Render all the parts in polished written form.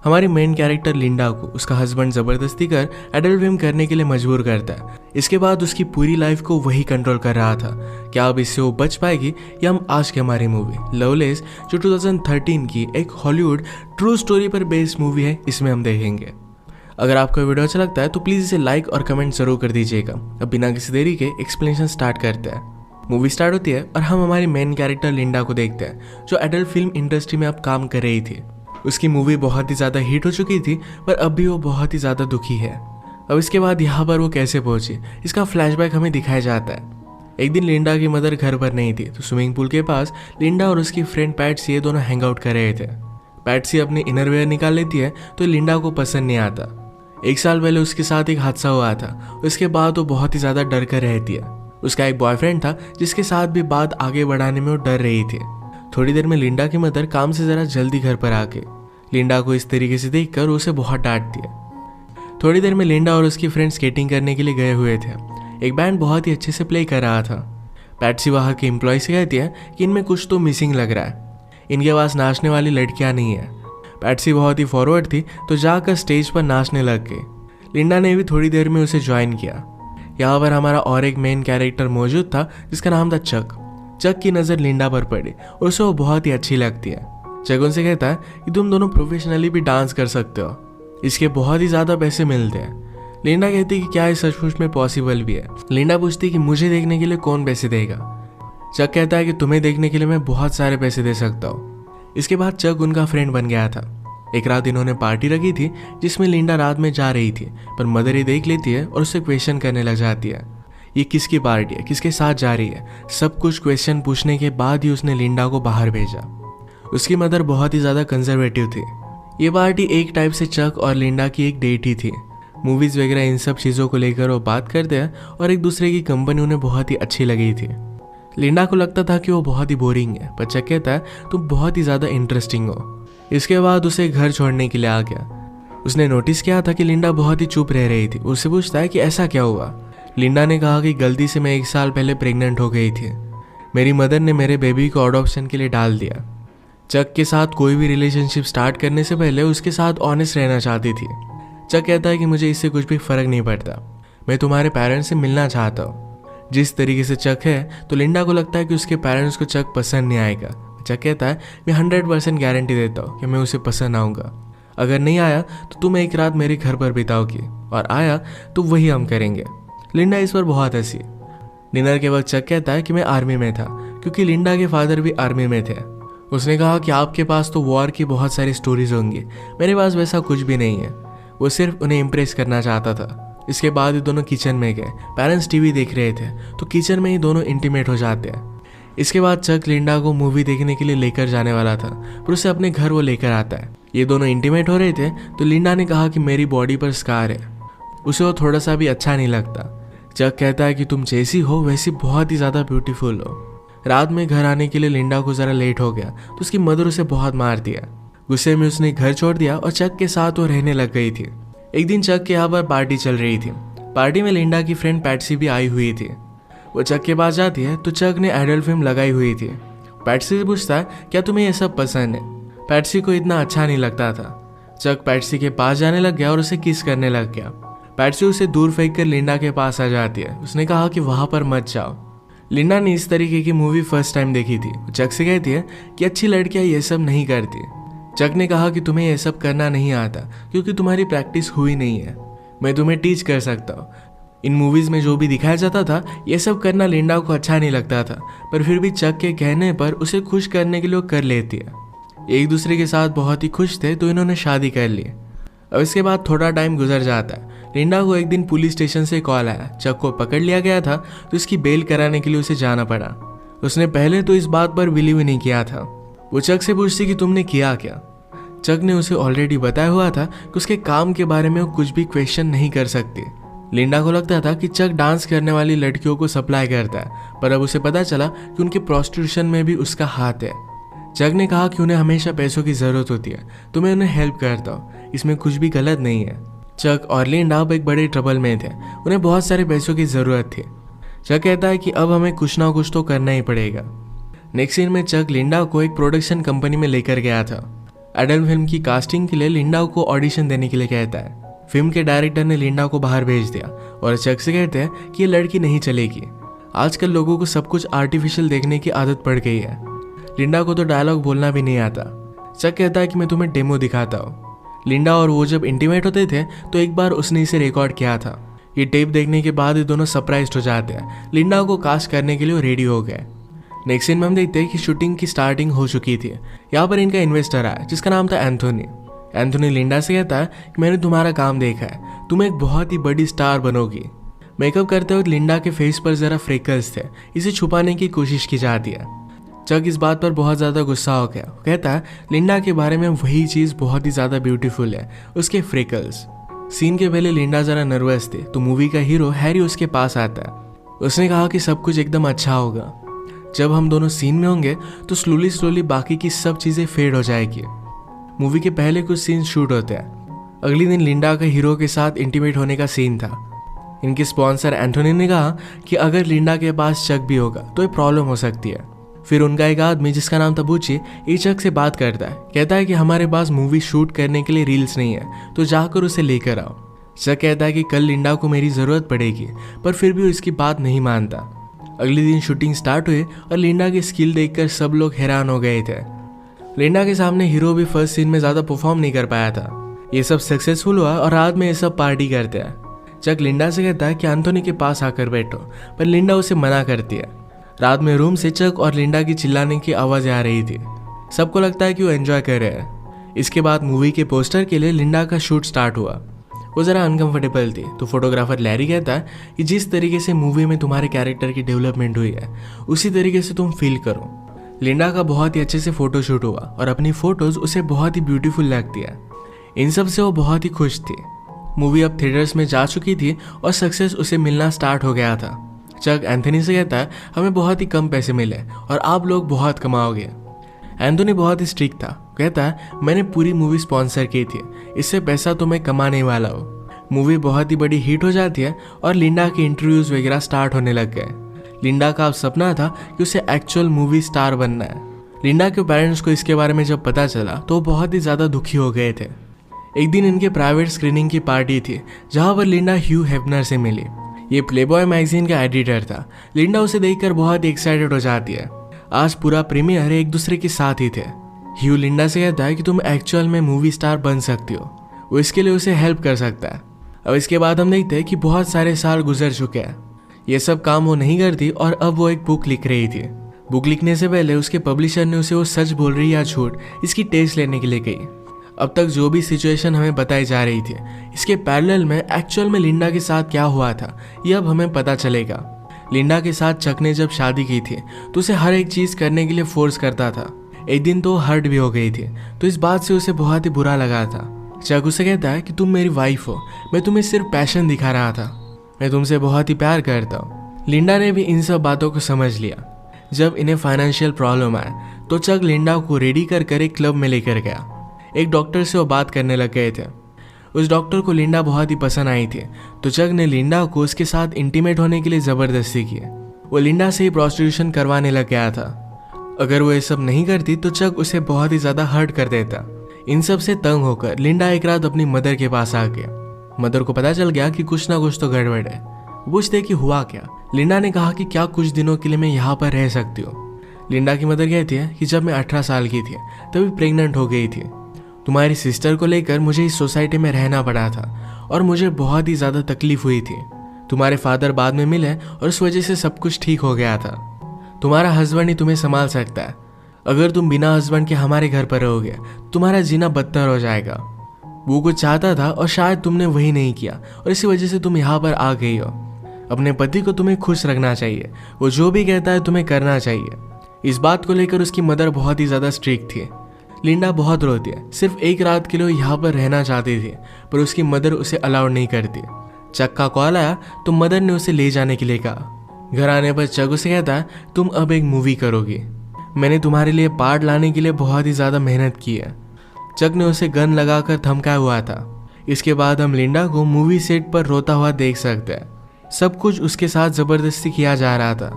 हमारी main character Linda को उसका हस्बैंड जबरदस्ती कर एडल्ट फिल्म करने के लिए मजबूर करता है। इसके बाद उसकी पूरी लाइफ को वही कंट्रोल कर रहा था। क्या अब इससे वो बच पाएगी? या हम आज की हमारी मूवी लवलेस जो 2013 की एक हॉलीवुड ट्रू स्टोरी पर बेस्ड मूवी है, इसमें हम देखेंगे। अगर आपको वीडियो अच्छा लगता है तो प्लीज़ इसे लाइक और कमेंट जरूर कर दीजिएगा। अब बिना किसी देरी के एक्सप्लेनेशन स्टार्ट करते हैं। मूवी स्टार्ट होती है और हम हमारी मेन कैरेक्टर लिंडा को देखते हैं जो एडल्ट फिल्म इंडस्ट्री में अब काम कर रही थी। उसकी मूवी बहुत ही ज़्यादा हिट हो चुकी थी पर अब भी वो बहुत ही ज़्यादा दुखी है। अब इसके बाद यहाँ पर वो कैसे पहुंची, इसका फ्लैशबैक हमें दिखाया जाता है। एक दिन लिंडा की मदर घर पर नहीं थी तो स्विमिंग पूल के पास लिंडा और उसकी फ्रेंड पैट्सी दोनों हैंग आउट कर रहे थे। पैट्सी अपनी इनरवेयर निकाल लेती है तो लिंडा को पसंद नहीं आता। 1 साल पहले उसके साथ एक हादसा हुआ था, उसके बाद वो बहुत ही ज़्यादा डर कर रहती है। उसका एक बॉयफ्रेंड था जिसके साथ भी बात आगे बढ़ाने में वो डर रही थी। थोड़ी देर में लिंडा की मदर काम से ज़रा जल्दी घर पर आके लिंडा को इस तरीके से देखकर उसे बहुत डांटती है। थोड़ी देर में लिंडा और उसकी फ्रेंड स्केटिंग करने के लिए गए हुए थे। एक बैंड बहुत ही अच्छे से प्ले कर रहा था। पैट्सी वहाँ के एम्प्लॉय से कहती है कि इनमें कुछ तो मिसिंग लग रहा है, इनके पास नाचने वाली लड़कियाँ नहीं है। पैट्सी बहुत ही फॉरवर्ड थी तो जाकर स्टेज पर नाचने लग गई। लिंडा ने भी थोड़ी देर में उसे ज्वाइन किया। यहाँ पर हमारा और एक मेन कैरेक्टर मौजूद था जिसका नाम था चक। चक की नज़र लिंडा पर पड़ी और उसे वो बहुत ही अच्छी लगती है। चक उनसे कहता है कि तुम दोनों प्रोफेशनली भी डांस कर सकते हो, इसके बहुत ही ज़्यादा पैसे मिलते हैं। लिंडा कहती है कि क्या ये सचमुच में पॉसिबल भी है। लिंडा पूछती है कि मुझे देखने के लिए कौन पैसे देगा। चक कहता है कि तुम्हें देखने के लिए मैं बहुत सारे पैसे दे सकता हूँ। इसके बाद चक उनका फ्रेंड बन गया था। एक रात इन्होंने पार्टी रखी थी जिसमें लिंडा रात में जा रही थी पर मदर ही देख लेती है और उससे क्वेश्चन करने लग जाती है। ये किसकी पार्टी है, किसके साथ जा रही है, सब कुछ क्वेश्चन पूछने के बाद ही उसने लिंडा को बाहर भेजा। उसकी मदर बहुत ही ज़्यादा कंजर्वेटिव थी। ये पार्टी एक टाइप से चक और लिंडा की एक डेट ही थी। मूवीज़ वगैरह इन सब चीज़ों को लेकर वो बात करते हैं और एक दूसरे की कंपनी उन्हें बहुत ही अच्छी लगी थी। लिंडा को लगता था कि वो बहुत ही बोरिंग है पर चक कहता है तुम बहुत ही ज़्यादा इंटरेस्टिंग हो। इसके बाद उसे घर छोड़ने के लिए आ गया। उसने नोटिस किया था कि लिंडा बहुत ही चुप रह रही थी। उससे पूछता है कि ऐसा क्या हुआ। लिंडा ने कहा कि गलती से मैं 1 साल पहले प्रेग्नेंट हो गई थी, मेरी मदर ने मेरे बेबी को अडॉप्शन के लिए डाल दिया। चक के साथ कोई भी रिलेशनशिप स्टार्ट करने से पहले उसके साथ ऑनेस्ट रहना चाहती थी। चक कहता है कि मुझे इससे कुछ भी फ़र्क नहीं पड़ता, मैं तुम्हारे पेरेंट्स से मिलना चाहता हूँ। जिस तरीके से चक है तो लिंडा को लगता है कि उसके पेरेंट्स को चक पसंद नहीं आएगा। चक कहता है मैं 100% गारंटी देता हूँ कि मैं उसे पसंद आऊँगा। अगर नहीं आया तो तुम एक रात मेरे घर पर बिताओगी और आया तो वही हम करेंगे। लिंडा इस पर बहुत हंसी। डिनर के वक्त चक कहता है कि मैं आर्मी में था क्योंकि लिंडा के फादर भी आर्मी में थे। उसने कहा कि आपके पास तो वॉर की बहुत सारी स्टोरीज होंगी, मेरे पास वैसा कुछ भी नहीं है। वो सिर्फ उन्हें इम्प्रेस करना चाहता था। इसके बाद ही दोनों किचन में गए। पेरेंट्स टीवी देख रहे थे तो किचन में ही दोनों इंटीमेट हो जाते हैं। इसके बाद चक लिंडा को मूवी देखने के लिए लेकर जाने वाला था पर उसे अपने घर वो लेकर आता है। ये दोनों इंटीमेट हो रहे थे तो लिंडा ने कहा कि मेरी बॉडी पर स्कार है। उसे वो थोड़ा सा भी अच्छा नहीं लगता। चक कहता है कि तुम जैसी हो वैसी बहुत ही ज़्यादा ब्यूटीफुल हो। रात में घर आने के लिए लिंडा को ज़रा लेट हो गया तो उसकी मदर उसे बहुत मार दिया। गुस्से में उसने घर छोड़ दिया और चक के साथ वो रहने लग गई थी। एक दिन चक के यहाँ पर पार्टी चल रही थी। पार्टी में लिंडा की फ्रेंड पैट्सी भी आई हुई थी। वो चक के पास जाती है तो चक ने एडल्ट फिल्म लगाई हुई थी। पैट्सी से पूछता है क्या तुम्हें ये सब पसंद है। पैट्सी को इतना अच्छा नहीं लगता था। चक पैट्सी के पास जाने लग गया और उसे किस करने लग गया। पैट्सी उसे दूर फेंक कर लिंडा के पास आ जाती है। उसने कहा कि वहाँ पर मत जाओ। लिंडा ने इस तरीके की मूवी फर्स्ट टाइम देखी थी। चक से कहती है कि अच्छी लड़कियाँ ये सब नहीं करती। चक ने कहा कि तुम्हें ये सब करना नहीं आता क्योंकि तुम्हारी प्रैक्टिस हुई नहीं है, मैं तुम्हें टीच कर सकता हूँ। इन मूवीज़ में जो भी दिखाया जाता था ये सब करना लिंडा को अच्छा नहीं लगता था पर फिर भी चक के कहने पर उसे खुश करने के लिए वो कर लेती है। एक दूसरे के साथ बहुत ही खुश थे तो इन्होंने शादी कर ली। अब इसके बाद थोड़ा टाइम गुजर जाता है। लिंडा को एक दिन पुलिस स्टेशन से कॉल आया। चक को पकड़ लिया गया था तो इसकी बेल कराने के लिए उसे जाना पड़ा। उसने पहले तो इस बात पर बिलीव ही नहीं किया था। वो चक से पूछती कि तुमने किया क्या। चक ने उसे ऑलरेडी बताया हुआ था कि उसके काम के बारे में वो कुछ भी क्वेश्चन नहीं कर सकती। लिंडा को लगता था कि चक डांस करने वाली लड़कियों को सप्लाई करता है पर अब उसे पता चला कि उनके प्रोस्टिट्यूशन में भी उसका हाथ है। चक ने कहा कि उन्हें हमेशा पैसों की ज़रूरत होती है तो मैं उन्हें हेल्प करता हूँ, इसमें कुछ भी गलत नहीं है। चक और लिंडा अब एक बड़े ट्रबल में थे, उन्हें बहुत सारे पैसों की ज़रूरत थी। चक कहता है कि अब हमें कुछ ना कुछ तो करना ही पड़ेगा। नेक्स्ट सीन में चक लिंडा को एक प्रोडक्शन कंपनी में लेकर गया था। एडल्ट फिल्म की कास्टिंग के लिए लिंडा को ऑडिशन देने के लिए कहता है। फिल्म के डायरेक्टर ने लिंडा को बाहर भेज दिया और चक से कहते हैं कि ये लड़की नहीं चलेगी। आजकल लोगों को सब कुछ आर्टिफिशियल देखने की आदत पड़ गई है। लिंडा को तो डायलॉग बोलना भी नहीं आता। चक कहता है कि मैं तुम्हें डेमो दिखाता हूँ। लिंडा और वो जब इंटीमेट होते थे तो एक बार उसने इसे रिकॉर्ड किया था। ये टेप देखने के बाद ये दोनों सरप्राइज्ड हो जाते हैं। लिंडा को कास्ट करने के लिए रेडी हो गए। नेक्स्ट सीन में हम देखते हैं कि शूटिंग की स्टार्टिंग हो चुकी थी। यहाँ पर इनका इन्वेस्टर आया जिसका नाम था एंथोनी। एंथोनी लिंडा से कहता है कि मैंने तुम्हारा काम देखा है, तुम एक बहुत ही बड़ी स्टार बनोगी। मेकअप करते वक्त लिंडा के फेस पर जरा फ्रेकल्स थे, इसे छुपाने की कोशिश की जाती है। चक इस बात पर बहुत ज़्यादा गुस्सा हो गया। वो कहता है लिंडा के बारे में वही चीज़ बहुत ही ज़्यादा ब्यूटीफुल है, उसके फ्रेकल्स। सीन के पहले लिंडा ज़रा नर्वस थी तो मूवी का हीरो हैरी उसके पास आता है। उसने कहा कि सब कुछ एकदम अच्छा होगा। जब हम दोनों सीन में होंगे तो स्लोली बाकी की सब चीज़ें फेड हो जाएगी। मूवी के पहले कुछ सीन शूट होते हैं। अगले दिन लिंडा का हीरो के साथ इंटीमेट होने का सीन था। इनके स्पॉन्सर एंथोनी ने कहा कि अगर लिंडा के पास चक भी होगा तो ये प्रॉब्लम हो सकती है। फिर उनका एक आदमी जिसका नाम था बूची ये चक से बात करता है, कहता है कि हमारे पास मूवी शूट करने के लिए रील्स नहीं है तो जाकर उसे लेकर आओ। चक कहता है कि कल लिंडा को मेरी ज़रूरत पड़ेगी, पर फिर भी वो इसकी बात नहीं मानता। अगले दिन शूटिंग स्टार्ट हुई और लिंडा की स्किल देखकर सब लोग हैरान हो गए थे। लिंडा के सामने हीरो भी फर्स्ट सीन में ज़्यादा परफॉर्म नहीं कर पाया था। ये सब सक्सेसफुल हुआ और रात में ये सब पार्टी करते हैं। चक लिंडा से कहता है कि एंथोनी के पास आकर बैठो, पर लिंडा उसे मना करती है। रात में रूम से चक और लिंडा की चिल्लाने की आवाज़ें आ रही थी। सबको लगता है कि वो एंजॉय कर रहे हैं। इसके बाद मूवी के पोस्टर के लिए लिंडा का शूट स्टार्ट हुआ। वो ज़रा अनकंफर्टेबल थी तो फोटोग्राफर लैरी कहता है कि जिस तरीके से मूवी में तुम्हारे कैरेक्टर की डेवलपमेंट हुई है उसी तरीके से तुम फील करो। लिंडा का बहुत ही अच्छे से फोटो शूट हुआ और अपनी फोटोज उसे बहुत ही ब्यूटीफुल लगती है। इन सब से वो बहुत ही खुश थी। मूवी अब थिएटर्स में जा चुकी थी और सक्सेस उसे मिलना स्टार्ट हो गया था। चक एंथोनी से कहता है हमें बहुत ही कम पैसे मिले और आप लोग बहुत कमाओगे। एंथोनी बहुत ही स्ट्रिक्ट था। कहता है मैंने पूरी मूवी स्पॉन्सर की थी, इससे पैसा तो मैं कमाने वाला हूँ। मूवी बहुत ही बड़ी हिट हो जाती है और लिंडा के इंटरव्यूज वगैरह स्टार्ट होने लग गए। लिंडा का अब सपना था कि उसे एक्चुअल मूवी स्टार बनना है। लिंडा के पेरेंट्स को इसके बारे में जब पता चला तो वो बहुत ही ज़्यादा दुखी हो गए थे। एक दिन इनके प्राइवेट स्क्रीनिंग की पार्टी थी जहाँ पर लिंडा ह्यू हेफनर से मिली। ये प्लेबॉय मैगजीन का एडिटर था। लिंडा उसे देखकर बहुत ही एक्साइटेड हो जाती है। आज पूरा प्रीमियर एक दूसरे के साथ ही थे। ह्यू लिंडा से कहता है कि तुम एक्चुअल में मूवी स्टार बन सकती हो, वो इसके लिए उसे हेल्प कर सकता है। अब इसके बाद हम देखते हैं कि बहुत सारे साल गुजर चुके हैं। ये सब काम वो नहीं करती और अब वो एक बुक लिख रही थी। बुक लिखने से पहले उसके पब्लिशर ने उसे वो सच बोल रही या झूठ इसकी टेस्ट लेने के लिए कही। अब तक जो भी सिचुएशन हमें बताई जा रही थी इसके पैरेलल में एक्चुअल में लिंडा के साथ क्या हुआ था ये अब हमें पता चलेगा। लिंडा के साथ चक ने जब शादी की थी तो उसे हर एक चीज़ करने के लिए फोर्स करता था। एक दिन तो हर्ट भी हो गई थी तो इस बात से उसे बहुत ही बुरा लगा था। चक उसे कहता है कि तुम मेरी वाइफ हो, मैं तुम्हें सिर्फ पैशन दिखा रहा था, मैं तुमसे बहुत ही प्यार करता हूँ। लिंडा ने भी इन सब बातों को समझ लिया। जब इन्हें फाइनेंशियल प्रॉब्लम आया तो चक लिंडा को रेडी कर एक क्लब में लेकर गया। एक डॉक्टर से वो बात करने लग गए थे। उस डॉक्टर को लिंडा बहुत ही पसंद आई थी तो चक ने लिंडा को उसके साथ इंटीमेट होने के लिए ज़बरदस्ती की। वो लिंडा से ही प्रोस्टिट्यूशन करवाने लग गया था। अगर वो ये सब नहीं करती तो चक उसे बहुत ही ज़्यादा हर्ट कर देता। इन सब से तंग होकर लिंडा एक रात अपनी मदर के पास आ गया। मदर को पता चल गया कि कुछ ना कुछ तो गड़बड़ है। पूछते कि हुआ क्या। लिंडा ने कहा कि क्या कुछ दिनों के लिए मैं यहाँ पर रह सकती हूँ। लिंडा की मदर कहती है कि जब मैं 18 साल की थी तभी प्रेग्नेंट हो गई थी। तुम्हारी सिस्टर को लेकर मुझे इस सोसाइटी में रहना पड़ा था और मुझे बहुत ही ज़्यादा तकलीफ हुई थी। तुम्हारे फादर बाद में मिले और उस वजह से सब कुछ ठीक हो गया था। तुम्हारा हस्बैंड ही तुम्हें संभाल सकता है। अगर तुम बिना हस्बैंड के हमारे घर पर रहोगे तुम्हारा जीना बदतर हो जाएगा। वो कुछ चाहता था और शायद तुमने वही नहीं किया और इसी वजह से तुम यहाँ पर आ गई हो। अपने पति को तुम्हें खुश रखना चाहिए, वो जो भी कहता है तुम्हें करना चाहिए। इस बात को लेकर उसकी मदर बहुत ही ज़्यादा स्ट्रिक्ट थी। लिंडा बहुत रोती है। सिर्फ एक रात के लिए यहाँ पर रहना चाहती थी पर उसकी मदर उसे अलाउड नहीं करती। चक का कॉल आया तो मदर ने उसे ले जाने के लिए कहा। घर आने पर चक उसे कहता है तुम अब एक मूवी करोगी, मैंने तुम्हारे लिए पार्ट लाने के लिए बहुत ही ज़्यादा मेहनत की है। चक ने उसे गन लगाकर धमकाया हुआ था। इसके बाद हम लिंडा को मूवी सेट पर रोता हुआ देख सकते हैं। सब कुछ उसके साथ ज़बरदस्ती किया जा रहा था।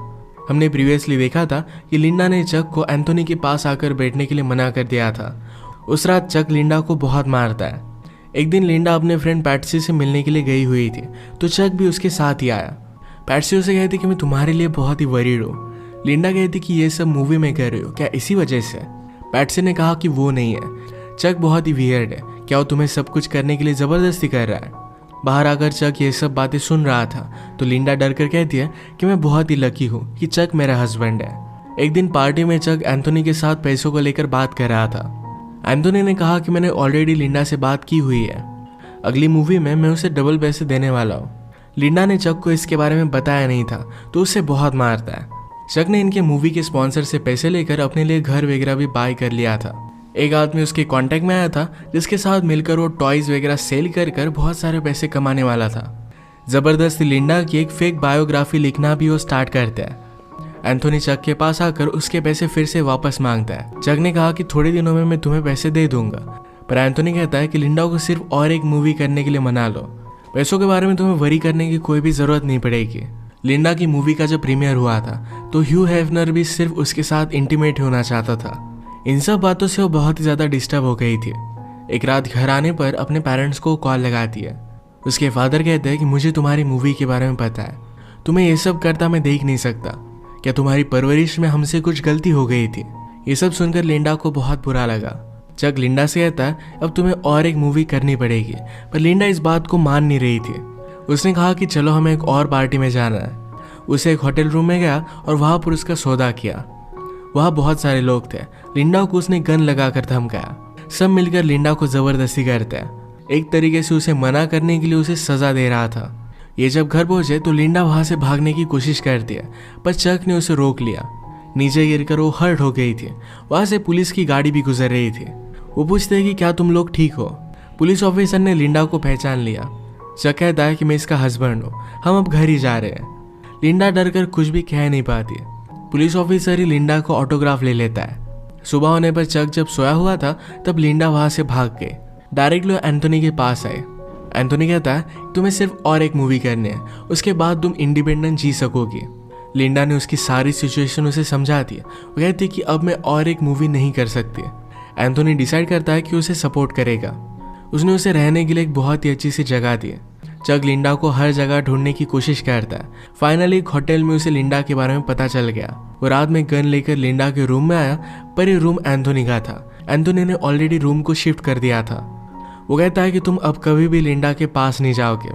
हमने प्रीवियसली देखा था कि लिंडा ने चक को एंथोनी के पास आकर बैठने के लिए मना कर दिया था। उस रात चक लिंडा को बहुत मारता है। एक दिन लिंडा अपने फ्रेंड पैट्सी से मिलने के लिए गई हुई थी, तो चक भी उसके साथ ही आया। पैट्सी उसे कहती कि मैं तुम्हारे लिए बहुत ही वरीड हूँ। लिंडा कहती कि ये सब मूवी में कर रही हो क्या इसी वजह से? पैट्सी ने कहा कि वो नहीं है, चक बहुत ही वियर्ड है, क्या वो तुम्हें सब कुछ करने के लिए ज़बरदस्ती कर रहा है? बाहर आकर चक ये सब बातें सुन रहा था, तो लिंडा डर कर कहती है कि मैं बहुत ही लकी हूँ कि चक मेरा हस्बैंड है। एक दिन पार्टी में चक एंथोनी के साथ पैसों को लेकर बात कर रहा था। एंथोनी ने कहा कि मैंने ऑलरेडी लिंडा से बात की हुई है, अगली मूवी में मैं उसे डबल पैसे देने वाला हूँ। लिंडा ने चक को इसके बारे में बताया नहीं था, तो उसे बहुत मारता है। चक ने इनके मूवी के स्पॉन्सर से पैसे लेकर अपने लिए घर वगैरह भी बाय कर लिया था। एक आदमी उसके कांटेक्ट में आया था, जिसके साथ मिलकर वो टॉयज वगैरह सेल कर बहुत सारे पैसे कमाने वाला था। जबरदस्ती लिंडा की एक फेक बायोग्राफी लिखना भी वो स्टार्ट करता है। एंथोनी चक के पास आकर उसके पैसे फिर से वापस मांगता है। चक ने कहा कि थोड़े दिनों में मैं तुम्हें पैसे दे दूंगा, पर एंथोनी कहता है कि लिंडा को सिर्फ और एक मूवी करने के लिए मना लो, पैसों के बारे में तुम्हें वरी करने की कोई भी जरूरत नहीं पड़ेगी। लिंडा की मूवी का जब प्रीमियर हुआ था, तो ह्यू हेफनर भी सिर्फ उसके साथ इंटीमेट होना चाहता था। इन सब बातों से वो बहुत ही ज्यादा डिस्टर्ब हो गई थी। एक रात घर आने पर अपने पेरेंट्स को कॉल लगाती है। उसके फादर कहते हैं कि मुझे तुम्हारी मूवी के बारे में पता है, तुम्हें ये सब करता मैं देख नहीं सकता, क्या तुम्हारी परवरिश में हमसे कुछ गलती हो गई थी? ये सब सुनकर लिंडा को बहुत बुरा लगा। चक लिंडा से कहता है अब तुम्हें और एक मूवी करनी पड़ेगी, पर लिंडा इस बात को मान नहीं रही थी। उसने कहा कि चलो हमें एक और पार्टी में जाना है। उसे एक होटल रूम में गया और वहां पर उसका सौदा किया। वहाँ बहुत सारे लोग थे। लिंडा को उसने गन लगाकर धमकाया। सब मिलकर लिंडा को जबरदस्ती करते हैं, एक तरीके से उसे मना करने के लिए उसे सजा दे रहा था। ये जब घर पहुंचे तो लिंडा वहां से भागने की कोशिश करती है, पर चक ने उसे रोक लिया। नीचे गिरकर वो हर्ट हो गई थी। वहां से पुलिस की गाड़ी भी गुजर रही थी। वो पूछते हैं कि क्या तुम लोग ठीक हो? पुलिस ऑफिसर ने लिंडा को पहचान लिया। चक कहता है कि मैं इसका हस्बैंड हूँ, हम अब घर ही जा रहे हैं। लिंडा डर कर कुछ भी कह नहीं पाती। पुलिस ऑफिसर ही लिंडा को ऑटोग्राफ ले लेता है। सुबह होने पर चक जब सोया हुआ था, तब लिंडा वहां से भाग गई। डायरेक्टली एंथोनी के पास आए। एंथोनी कहता है तुम्हें सिर्फ और एक मूवी करनी है, उसके बाद तुम इंडिपेंडेंट जी सकोगी। लिंडा ने उसकी सारी सिचुएशन उसे समझा दी। वो कहती कि अब मैं और एक मूवी नहीं कर सकती। एंथोनी डिसाइड करता है कि उसे सपोर्ट करेगा। उसने उसे रहने के लिए एक बहुत ही अच्छी सी जगह दी। चक लिंडा को हर जगह ढूंढने की कोशिश करता है। फाइनली एक होटल में उसे लिंडा के बारे में पता चल गया। वो रात में गन लेकर लिंडा के रूम में आया, पर ये रूम एंथोनी का था। एंथोनी ने ऑलरेडी रूम को शिफ्ट कर दिया था। वो कहता है कि तुम अब कभी भी लिंडा के पास नहीं जाओगे।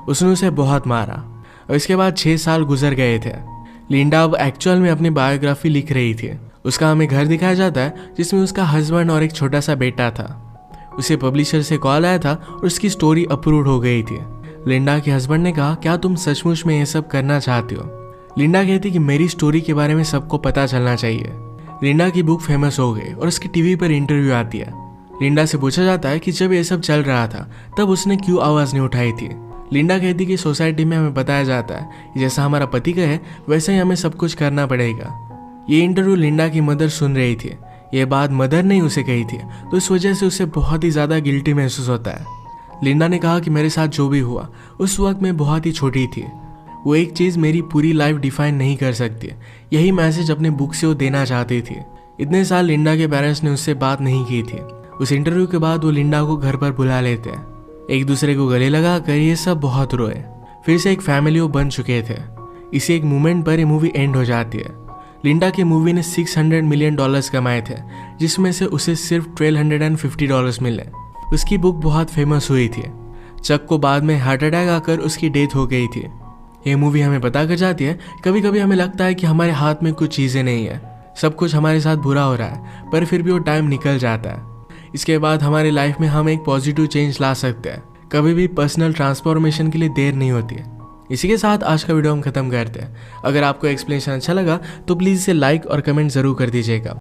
उसने उसे बहुत मारा और इसके बाद 6 साल गुजर गए थे। लिंडा अब एक्चुअल में अपनी बायोग्राफी लिख रही थी। उसका हमें घर दिखाया जाता है, जिसमें उसका हस्बैंड और एक छोटा सा बेटा था। उसे पब्लिशर से कॉल आया था और उसकी स्टोरी अप्रूव हो गई थी। लिंडा के हस्बैंड ने कहा क्या तुम सचमुच में ये सब करना चाहती हो? लिंडा कहती कि मेरी स्टोरी के बारे में सबको पता चलना चाहिए। लिंडा की बुक फेमस हो गई और उसकी टीवी पर इंटरव्यू आती है। लिंडा से पूछा जाता है कि जब ये सब चल रहा था तब उसने क्यों आवाज नहीं उठाई थी। लिंडा कहती कि सोसाइटी में हमें बताया जाता है जैसा हमारा पति कहे वैसे ही हमें सब कुछ करना पड़ेगा। ये इंटरव्यू लिंडा की मदर सुन रही थी। ये बात मदर ने उसे कही थी, तो इस वजह से उसे बहुत ही ज्यादा गिल्टी महसूस होता है। लिंडा ने कहा कि मेरे साथ जो भी हुआ उस वक्त मैं बहुत ही छोटी थी। वो एक चीज मेरी पूरी लाइफ डिफाइन नहीं कर सकती। यही मैसेज अपने बुक से वो देना चाहती थी। इतने साल लिंडा के पेरेंट्स ने उससे बात नहीं की थी। उस इंटरव्यू के बाद वो लिंडा को घर पर बुला लेते हैं। एक दूसरे को गले लगाकर ये सब बहुत रोए। फिर से एक फैमिली वो बन चुके थे। इसी एक मोमेंट पर ये मूवी एंड हो जाती है। लिंडा की मूवी ने $600 मिलियन कमाए थे, जिसमें से उसे सिर्फ $1,250 मिले। उसकी बुक बहुत फेमस हुई थी। चक को बाद में हार्ट अटैक आकर उसकी डेथ हो गई थी। ये मूवी हमें पता कर जाती है कभी कभी हमें लगता है कि हमारे हाथ में कुछ चीज़ें नहीं है, सब कुछ हमारे साथ बुरा हो रहा है, पर फिर भी वो टाइम निकल जाता है। इसके बाद हमारी लाइफ में हम एक पॉजिटिव चेंज ला सकते हैं। कभी भी पर्सनल ट्रांसफॉर्मेशन के लिए देर नहीं होती है। इसी के साथ आज का वीडियो हम खत्म करते हैं। अगर आपको एक्सप्लेनेशन अच्छा लगा तो प्लीज़ इसे लाइक और कमेंट ज़रूर कर दीजिएगा।